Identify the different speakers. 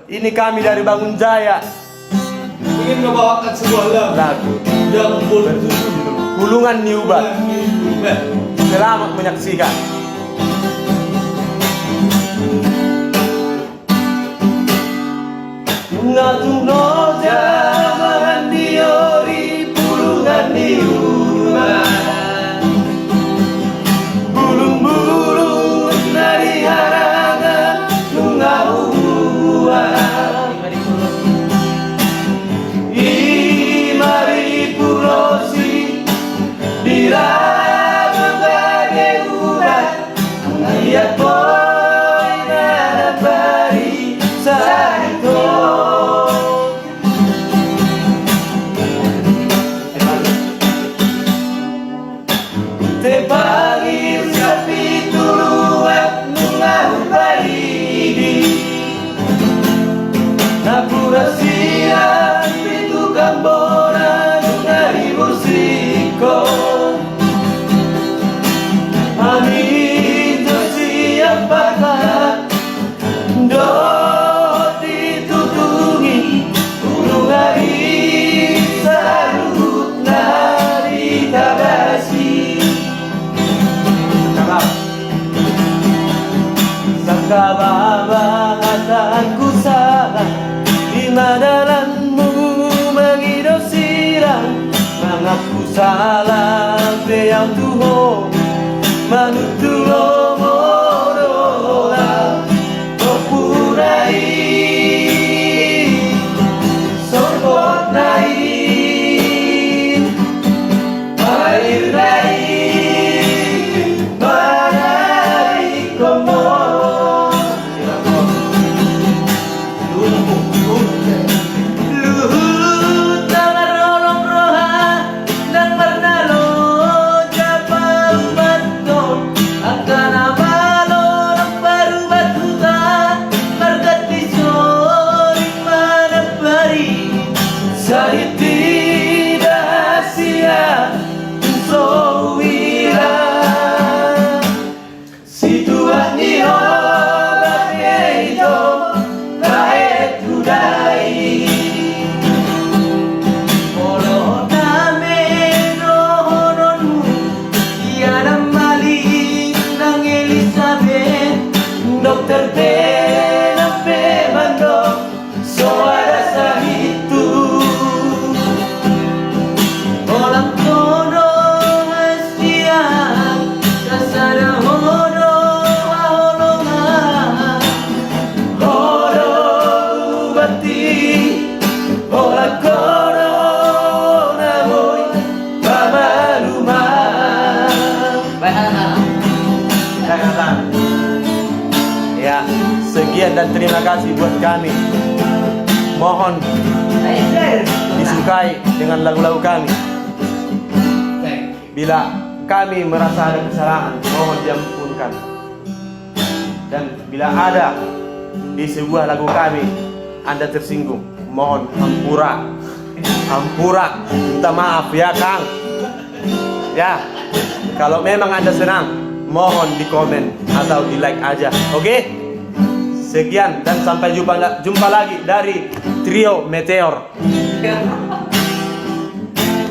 Speaker 1: Ini kami dari Bangun Jaya
Speaker 2: ingin membawakan sebuah
Speaker 1: lagu
Speaker 2: yang berjudul
Speaker 1: Gulungan Niubat. Selamat menyaksikan. Ngatung noja mandiori pulungan niubat, bulung-bulung dari harangan nungauan. Mari purosi diraga bagai ubat, lihat boy nada bari sarito. Te pagi sapi tuluat nungau bari napurasia itu gambora dari musiko. Amin siapakah do ditutungi gunung hari sarut nari tabasi. Sangka bahasanku salah di madalanmu mengido sirang, mengaku salah beyang tuho manutulo morola topurai sopot nai air nai barai komo. Saya tidak sia sowira situasi obat itu baik budai polo name nohononu tiada maling nang Elizabeth dokter tenape bandok so ada sahitu. Ya, sekian dan terima kasih buat kami. Mohon disukai dengan lagu-lagu kami. Bila kami merasa ada kesalahan, mohon diampunkan. Dan bila ada di sebuah lagu kami Anda tersinggung, mohon hampura, minta maaf ya Kang. Ya, kalau memang Anda senang, mohon di komen atau di like aja, oke? Sekian dan sampai jumpa lagi dari Trio Meteor.